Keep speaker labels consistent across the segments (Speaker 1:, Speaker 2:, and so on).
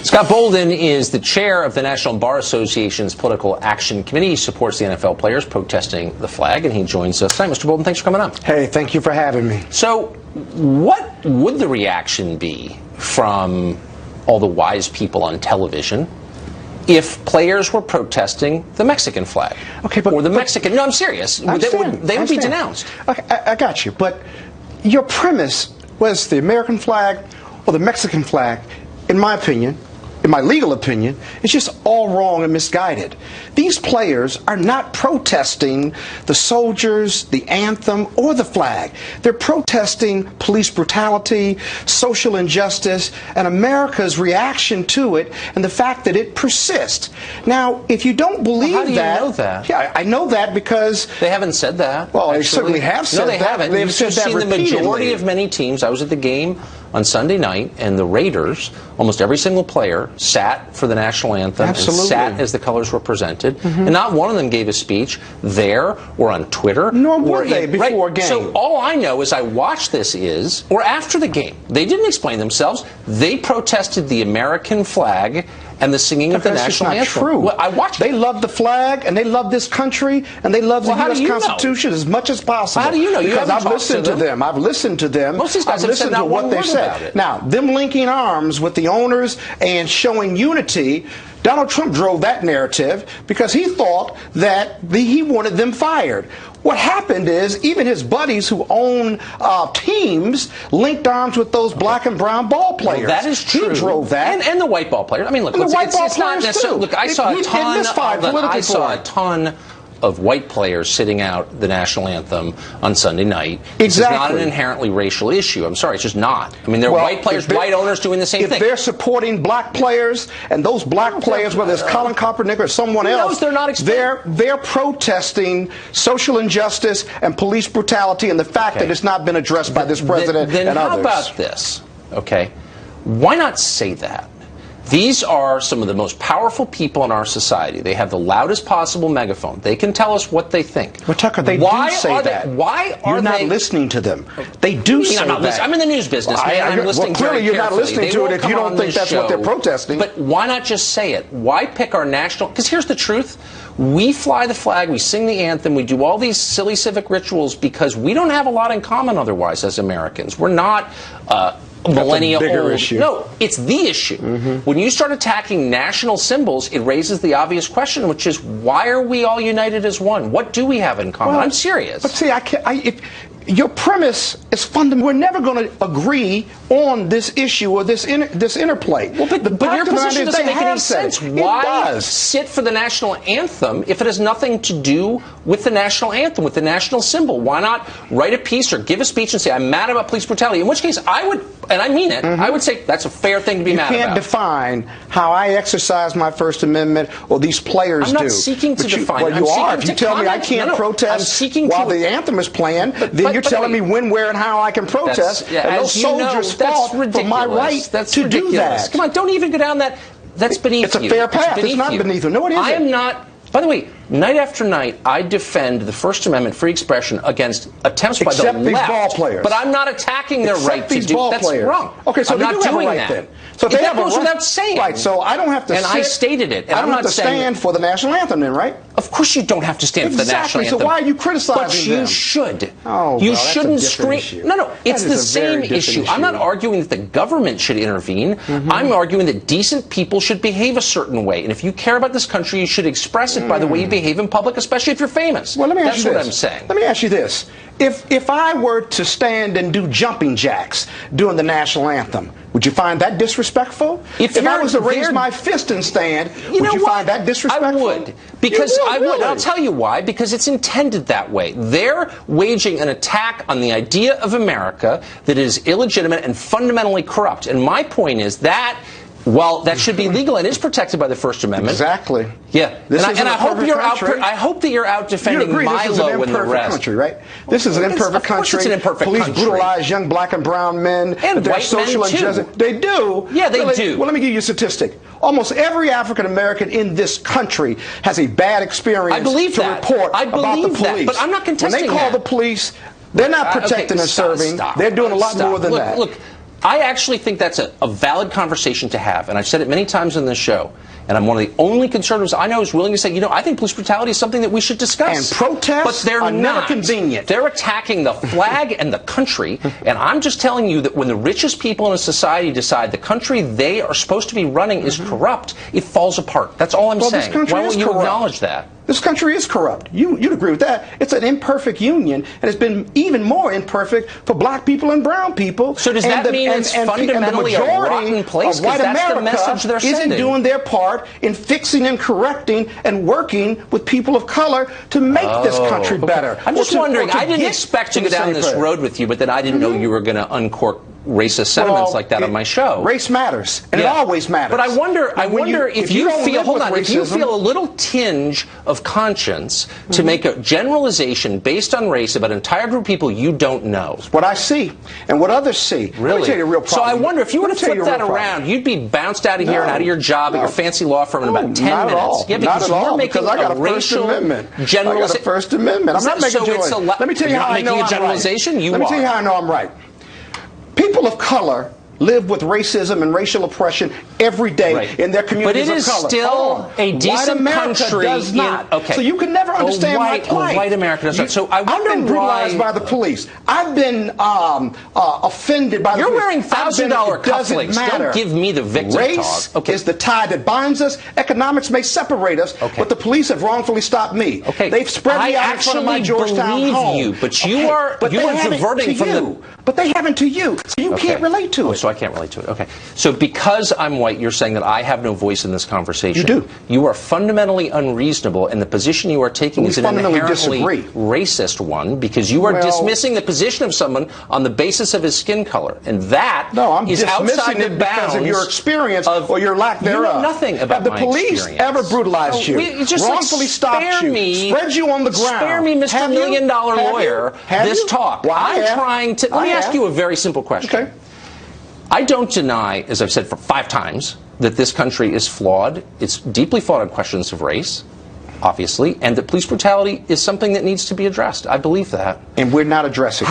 Speaker 1: Scott Bolden is the chair of the National Bar Association's Political Action Committee. He supports the NFL players protesting the flag, and he joins us tonight. Mr. Bolden, thanks for coming on.
Speaker 2: Hey, thank you for having me.
Speaker 1: So what would the reaction be from all the wise people on television if players were protesting the Mexican flag?
Speaker 2: Okay, but,
Speaker 1: or the Mexican... No, I'm serious. They would be denounced.
Speaker 2: Okay, I got you. But your premise was the American flag or the Mexican flag, in my opinion, in my legal opinion, it's just all wrong and misguided. These players are not protesting the soldiers, the anthem, or the flag. They're protesting police brutality, social injustice, and America's reaction to it, and the fact that it persists. Now, if you don't believe
Speaker 1: how do you know that?
Speaker 2: Yeah, I know that because...
Speaker 1: They haven't said that.
Speaker 2: Well, they certainly have said that.
Speaker 1: No, they haven't.
Speaker 2: They've said that repeatedly.
Speaker 1: The majority of many teams. I was at the game on Sunday night, and the Raiders, almost every single player, sat for the national anthem.
Speaker 2: Absolutely.
Speaker 1: And sat as the colors were presented. And not one of them gave a speech there or on Twitter.
Speaker 2: Nor were they before a game.
Speaker 1: So all I know is I watched this or after the game. They didn't explain themselves. They protested the American flag and the singing of the national anthem.
Speaker 2: That's not true.
Speaker 1: Well, I watched it.
Speaker 2: They love the flag, and they love this country, and they love the U.S. Constitution as much as possible.
Speaker 1: How do you know?
Speaker 2: Because I've listened to them. I've listened to them.
Speaker 1: Most of these guys have said not one word about it.
Speaker 2: Now, them linking arms with the owners and showing unity, Donald Trump drove that narrative because he thought that he wanted them fired. What happened is even his buddies who own teams linked arms with those black and brown ball players.
Speaker 1: Well, that is true.
Speaker 2: He drove that.
Speaker 1: And the white ball players. I mean, look, it's not necessarily... Look, I saw a ton of white players sitting out the national anthem on Sunday night.
Speaker 2: Exactly.
Speaker 1: This is not an inherently racial issue. I'm sorry, it's just not. I mean, there are white players, white owners doing the same thing.
Speaker 2: If they're supporting black players, and those black players, whether it's Colin Kaepernick or someone else, they're protesting social injustice and police brutality and the fact that it's not been addressed by this president and others.
Speaker 1: Then how about this? Okay, why not say that? These are some of the most powerful people in our society. They have the loudest possible megaphone. They can tell us what they think.
Speaker 2: Well, Tucker, they do say that.
Speaker 1: Why are
Speaker 2: You're not listening to them. They do say that.
Speaker 1: I'm in the news business, man. I'm listening
Speaker 2: clearly
Speaker 1: very
Speaker 2: you're not
Speaker 1: carefully.
Speaker 2: listening to it if you don't think that's what they're protesting.
Speaker 1: But why not just say it? Why pick our national... Because here's the truth. We fly the flag, we sing the anthem, we do all these silly civic rituals because we don't have a lot in common otherwise as Americans. We're not... millennia old.
Speaker 2: Issue.
Speaker 1: No, it's the issue. When you start attacking national symbols, it raises the obvious question, which is, why are we all united as one? What do we have in common? I'm serious.
Speaker 2: But see, your premise is fundamental. We're never going to agree on this issue or this interplay.
Speaker 1: Well, but your position doesn't make any sense. Why sit for the national anthem if it has nothing to do with the national anthem, with the national symbol? Why not write a piece or give a speech and say, I'm mad about police brutality? In which case, I would, and I mean it, I would say that's a fair thing to be mad about.
Speaker 2: You can't define how I exercise my First Amendment or these players do.
Speaker 1: I'm not seeking to define it.
Speaker 2: Well, you are. If you tell me I can't protest while the anthem is playing, then you're telling me when, where, and how I can protest. And those soldiers fought for my right to do that.
Speaker 1: Come on, don't even go down that. That's beneath you.
Speaker 2: It's a fair path. It's not beneath you. No, it isn't.
Speaker 1: I am not. By the way, night after night, I defend the First Amendment free expression against attempts by the left.
Speaker 2: Except these ball players.
Speaker 1: But I'm not attacking their right to do that. That's wrong.
Speaker 2: Okay, so
Speaker 1: I'm not doing that.
Speaker 2: Then. So they
Speaker 1: that goes without saying.
Speaker 2: Right, so I don't have to
Speaker 1: I stated it. And
Speaker 2: I don't have to stand for the national anthem then, right?
Speaker 1: Of course you don't have to stand for the national anthem.
Speaker 2: So why are you criticizing them?
Speaker 1: But you should.
Speaker 2: Oh,
Speaker 1: you shouldn't scream. No, it's the same issue. I'm not arguing that the government should intervene. I'm arguing that decent people should behave a certain way. And if you care about this country, you should express it by the way you behave in public, especially if you're famous.
Speaker 2: Well, let me ask you this.
Speaker 1: That's what I'm saying.
Speaker 2: Let me ask you this. If I were to stand and do jumping jacks during the national anthem, would you find that disrespectful? If I was to raise my fist and stand, would you find that disrespectful?
Speaker 1: I would. Because I would. And I'll tell you why. Because it's intended that way. They're waging an attack on the idea of America that is illegitimate and fundamentally corrupt. And my point is that, well, that should be legal and is protected by the First Amendment.
Speaker 2: Exactly.
Speaker 1: Yeah. And I hope you're out. I hope that you're out defending Milo and the rest.
Speaker 2: Country, right? This is an imperfect country.
Speaker 1: It's an imperfect
Speaker 2: Police
Speaker 1: country.
Speaker 2: brutalize young black and brown men.
Speaker 1: And white men too.
Speaker 2: They do.
Speaker 1: Yeah, they do.
Speaker 2: Well, let me give you a statistic. Almost every African American in this country has a bad experience report about the police.
Speaker 1: But I'm not contesting
Speaker 2: that. When they call the police, they're not protecting and serving. They're doing a lot more than that.
Speaker 1: Look, I actually think that's a valid conversation to have, and I've said it many times in this show. And I'm one of the only conservatives I know who's willing to say, you know, I think police brutality is something that we should discuss.
Speaker 2: And protests
Speaker 1: but they're
Speaker 2: are
Speaker 1: not
Speaker 2: never convenient.
Speaker 1: They're attacking the flag and the country. And I'm just telling you that when the richest people in a society decide the country they are supposed to be running is corrupt, it falls apart. That's all I'm saying. Why won't you acknowledge that?
Speaker 2: This country is corrupt. You'd agree with that. It's an imperfect union, and it's been even more imperfect for black people and brown people.
Speaker 1: So does that mean it's fundamentally a rotten place?
Speaker 2: White
Speaker 1: America the message they're
Speaker 2: isn't doing their part in fixing and correcting and working with people of color to make this country better.
Speaker 1: I'm just wondering, I didn't expect to go down this road with you, but then I didn't know you were going to uncork racist sentiments like that on my show.
Speaker 2: Race matters, and it always matters.
Speaker 1: But I wonder if you feel, hold on, if you feel a little tinge of conscience to make a generalization based on race about an entire group of people you don't know.
Speaker 2: What I see, and what others see.
Speaker 1: Really?
Speaker 2: Let me tell you the real problem.
Speaker 1: So I wonder if you were to flip that around, you'd be bounced out of here and out of your job at your fancy law firm in about 10 minutes.
Speaker 2: All.
Speaker 1: Yeah, because you're making
Speaker 2: I got
Speaker 1: a racial generalization.
Speaker 2: I got a First Amendment. I'm not making generalization. Let me tell you how I know I'm right. Let me tell you how I know I'm right. People of color live with racism and racial oppression every day in their communities of color.
Speaker 1: But it is still a decent country.
Speaker 2: Does not. So you can never understand my plight.
Speaker 1: White America does not. So I wonder
Speaker 2: I've been brutalized by the police. I've been offended by the police.
Speaker 1: You're wearing $1,000 cufflinks. Don't give me the victim
Speaker 2: Race is the tie that binds us. Economics may separate us, but the police have wrongfully stopped me. They've spread me out in front of my Georgetown home.
Speaker 1: You, but you are diverting from the...
Speaker 2: But they haven't to you. So you can't relate to it.
Speaker 1: So I can't relate to it. Okay. So because I'm white, you're saying that I have no voice in this conversation.
Speaker 2: You do.
Speaker 1: You are fundamentally unreasonable, and the position you are taking is an inherently racist one, because you are dismissing the position of someone on the basis of his skin color, and that is outside the bounds
Speaker 2: because of your experience or your lack thereof.
Speaker 1: You know nothing about
Speaker 2: my experience. Have the police ever brutalized you? Wrongfully stopped you? Spread you on the ground?
Speaker 1: Spare me, Mr. Million-Dollar Lawyer, this talk. I'm trying to... Let me ask you a very simple question.
Speaker 2: Okay.
Speaker 1: I don't deny, as I've said for 5 times, that this country is flawed. It's deeply flawed on questions of race, obviously, and that police brutality is something that needs to be addressed. I believe that.
Speaker 2: And we're not addressing it.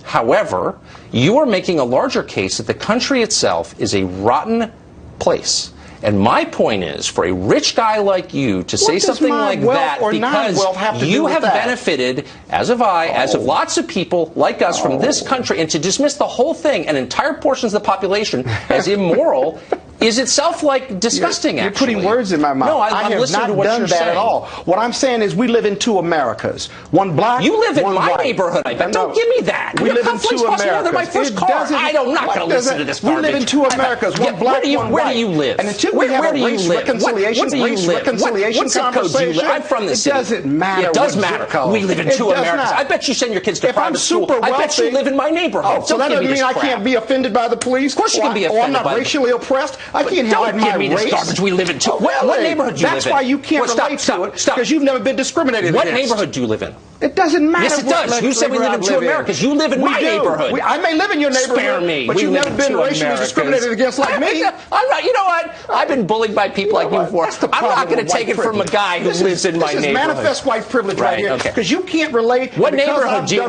Speaker 1: However, you are making a larger case that the country itself is a rotten place. And my point is, for a rich guy like you to say something like that, because you have benefited, as have I, as have lots of people like us from this country, and to dismiss the whole thing and entire portions of the population as immoral is itself like disgusting.
Speaker 2: You're putting words in my mouth.
Speaker 1: No, I'm listening to what you're saying.
Speaker 2: I have not done that at all. What I'm saying is we live in 2 Americas. One black,
Speaker 1: you live in
Speaker 2: one
Speaker 1: my
Speaker 2: white.
Speaker 1: Neighborhood. I bet. Don't give me that.
Speaker 2: We live in 2 Americas.
Speaker 1: My first car. I'm not going to listen to this garbage.
Speaker 2: We live in 2 Americas. One black, one white.
Speaker 1: Where do you live?
Speaker 2: And until we have a race reconciliation conversation,
Speaker 1: I'm from the city.
Speaker 2: It doesn't matter.
Speaker 1: It does matter. We live in 2 Americas. I bet you send your kids to private school. I bet you live in my neighborhood.
Speaker 2: So that doesn't mean I can't be offended by the police?
Speaker 1: Of course you can be offended.
Speaker 2: I'm not racially oppressed. I can't hide my race.
Speaker 1: Garbage we live in too. What neighborhood do you live in?
Speaker 2: That's why you can't relate to it, because you've never been discriminated against.
Speaker 1: What neighborhood do you live in?
Speaker 2: It doesn't matter.
Speaker 1: Yes, it does. You said we live in 2 Americas. You live in my neighborhood.
Speaker 2: I may live in your neighborhood,
Speaker 1: Spare me.
Speaker 2: But you've never been racially discriminated against like me.
Speaker 1: I'm not. You know what? I've been bullied by people like you before. I'm not going to take it from a guy who lives in my neighborhood.
Speaker 2: This is manifest white privilege right here, because you can't relate.
Speaker 1: What neighborhood do you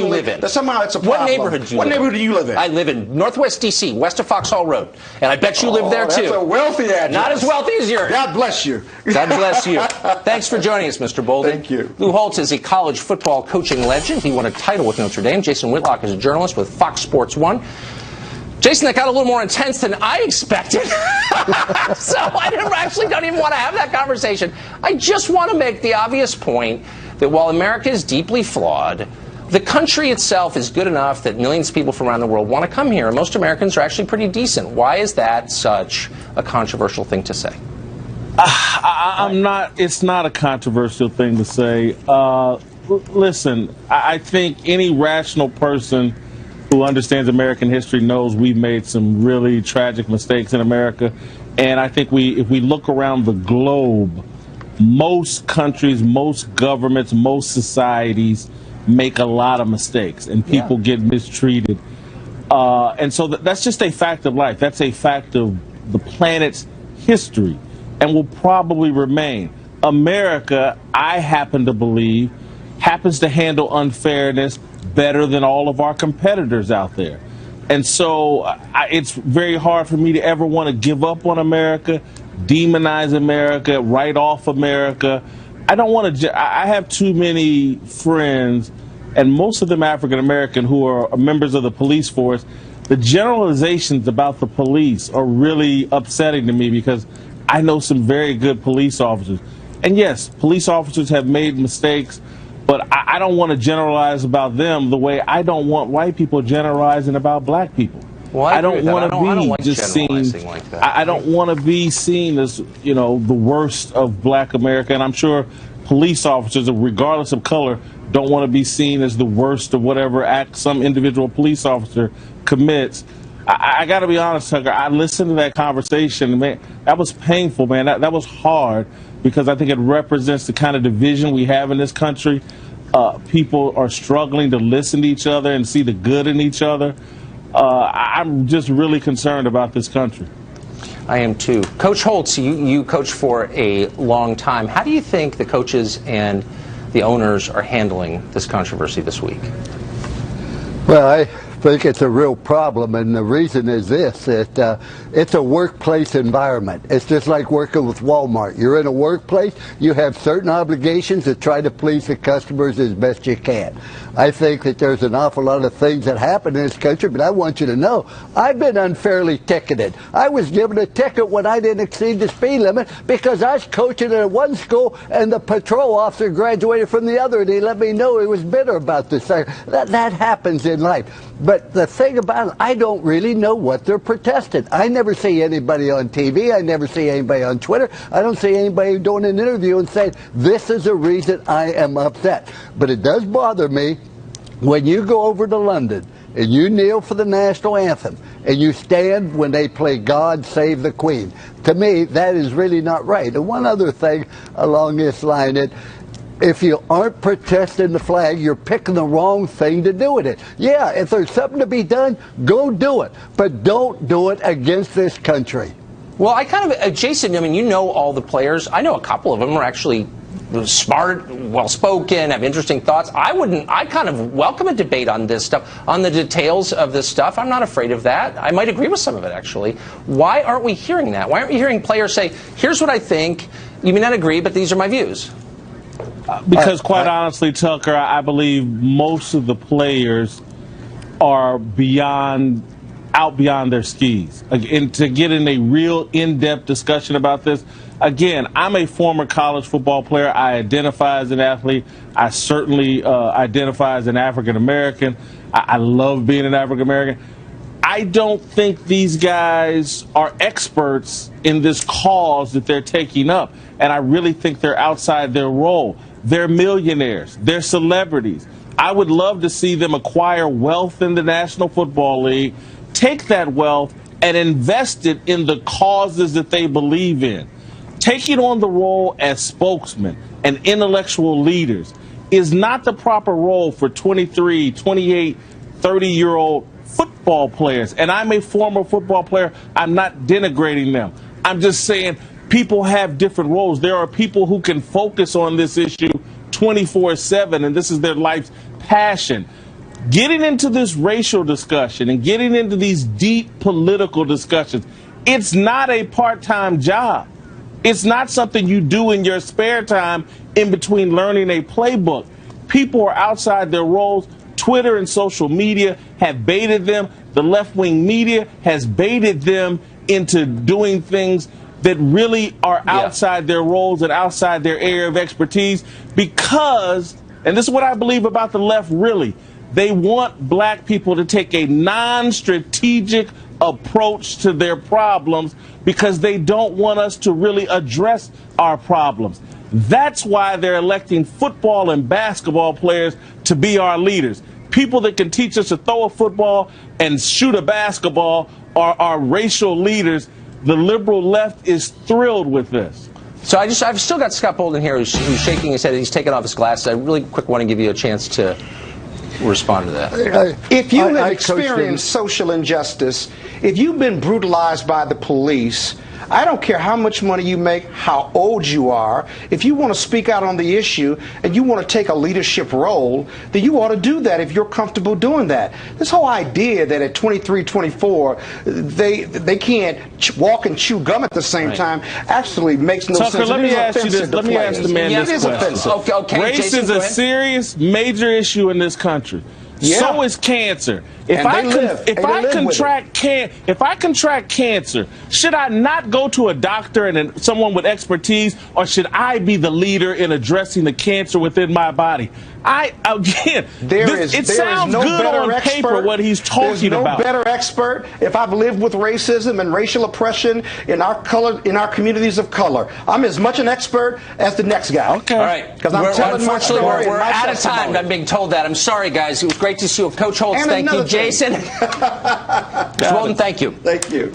Speaker 1: live in?
Speaker 2: That somehow it's a problem.
Speaker 1: What neighborhood do you live in? I live in Northwest D.C., west of Foxhall Road, and I bet you live there too.
Speaker 2: That's a wealthy address.
Speaker 1: Not as wealthy as yours.
Speaker 2: God bless you.
Speaker 1: God bless you. Thanks for joining us, Mr. Bolden.
Speaker 2: Thank you.
Speaker 1: Lou Holtz is a college football coaching legend. He won a title with Notre Dame. Jason Whitlock is a journalist with Fox Sports 1. Jason, that got a little more intense than I expected. So I don't even want to have that conversation. I just want to make the obvious point that while America is deeply flawed, the country itself is good enough that millions of people from around the world want to come here. Most Americans are actually pretty decent. Why is that such a controversial thing to say?
Speaker 3: It's not a controversial thing to say. Listen, I think any rational person who understands American history knows we've made some really tragic mistakes in America. And I think if we look around the globe, most countries, most governments, most societies make a lot of mistakes, and people get mistreated. And so that's just a fact of life. That's a fact of the planet's history, and will probably remain. America, I happen to believe, happens to handle unfairness better than all of our competitors out there. And so it's very hard for me to ever want to give up on America, demonize America, write off America. I don't want to. I have too many friends, and most of them African American, who are members of the police force. The generalizations about the police are really upsetting to me because I know some very good police officers. And yes, police officers have made mistakes, but I don't want to generalize about them the way I don't want white people generalizing about black people.
Speaker 1: Well, I don't want to be just seen like that.
Speaker 3: I don't want to be seen as, you know, the worst of black America. And I'm sure police officers, regardless of color, don't want to be seen as the worst of whatever act some individual police officer commits. I got to be honest, Tucker, I listened to that conversation, man. That was painful, man. That was hard because I think it represents the kind of division we have in this country. People are struggling to listen to each other and see the good in each other. I'm just really concerned about this country.
Speaker 1: I am too. Coach Holtz, you coached for a long time. How do you think the coaches and the owners are handling this controversy this week?
Speaker 4: Well, I think it's a real problem, and the reason is this, that it's a workplace environment. It's just like working with Walmart. You're in a workplace, you have certain obligations to try to please the customers as best you can. I think that there's an awful lot of things that happen in this country, but I want you to know, I've been unfairly ticketed. I was given a ticket when I didn't exceed the speed limit because I was coaching at one school and the patrol officer graduated from the other, and he let me know he was bitter about this. That happens in life. But the thing about it, I don't really know what they're protesting. I never see anybody on TV. I never see anybody on Twitter. I don't see anybody doing an interview and saying, this is the reason I am upset. But it does bother me when you go over to London and you kneel for the national anthem and you stand when they play God Save the Queen. To me, that is really not right. And one other thing along this line, if you aren't protesting the flag, you're picking the wrong thing to do with it. Yeah, if there's something to be done, go do it. But don't do it against this country.
Speaker 1: Well, I kind of, Jason, I mean, you know all the players. I know a couple of them are actually smart, well-spoken, have interesting thoughts. I kind of welcome a debate on this stuff, on the details of this stuff. I'm not afraid of that. I might agree with some of it, actually. Why aren't we hearing that? Why aren't we hearing players say, here's what I think, you may not agree, but these are my views?
Speaker 3: Because quite honestly, Tucker, I believe most of the players are out beyond their skis. And to get in a real in-depth discussion about this, again, I'm a former college football player. I identify as an athlete. I certainly identify as an African American. I love being an African American. I don't think these guys are experts in this cause that they're taking up. And I really think they're outside their role. They're millionaires. They're celebrities. I would love to see them acquire wealth in the National Football League, take that wealth and invest it in the causes that they believe in. Taking on the role as spokesmen and intellectual leaders is not the proper role for 23, 28, 30-year-old football players. And I'm a former football player. I'm not denigrating them. I'm just saying people have different roles. There are people who can focus on this issue 24/7, and this is their life's passion. Getting into this racial discussion and getting into these deep political discussions, it's not a part-time job. It's not something you do in your spare time in between learning a playbook. People are outside their roles. Twitter and social media have baited them. The left-wing media has baited them into doing things that really are outside their roles and outside their area of expertise because, and this is what I believe about the left really, they want black people to take a non-strategic approach to their problems because they don't want us to really address our problems. That's why they're electing football and basketball players to be our leaders. People that can teach us to throw a football and shoot a basketball are our racial leaders. The liberal left is thrilled with this.
Speaker 1: So I've still got Scott Bolden here who's shaking his head. He's taking off his glasses. I really quick want to give you a chance to respond to that.
Speaker 2: If you have experienced social injustice, if you've been brutalized by the police, I don't care how much money you make, how old you are. If you want to speak out on the issue and you want to take a leadership role, then you ought to do that if you're comfortable doing that. This whole idea that at 23, 24, they can't walk and chew gum at the same time actually makes no
Speaker 3: Tucker,
Speaker 2: sense.
Speaker 3: let me ask you this. Let me ask the man this question.
Speaker 1: Okay,
Speaker 3: race
Speaker 1: Jason,
Speaker 3: is a serious, major issue in this country.
Speaker 2: Yeah.
Speaker 3: So is cancer. If I contract cancer, should I not go to a doctor and someone with expertise, or should I be the leader in addressing the cancer within my body? It sounds good on paper what he's talking about.
Speaker 2: There's no better expert. If I've lived with racism and racial oppression in our communities of color, I'm as much an expert as the next guy.
Speaker 3: Okay.
Speaker 1: All right.
Speaker 2: Because I'm telling my story.
Speaker 1: We're out of time. I'm being told that. I'm sorry, guys. It was great to see you. Coach Holtz, thank you. Jason. Roden, thank you.
Speaker 2: Thank you.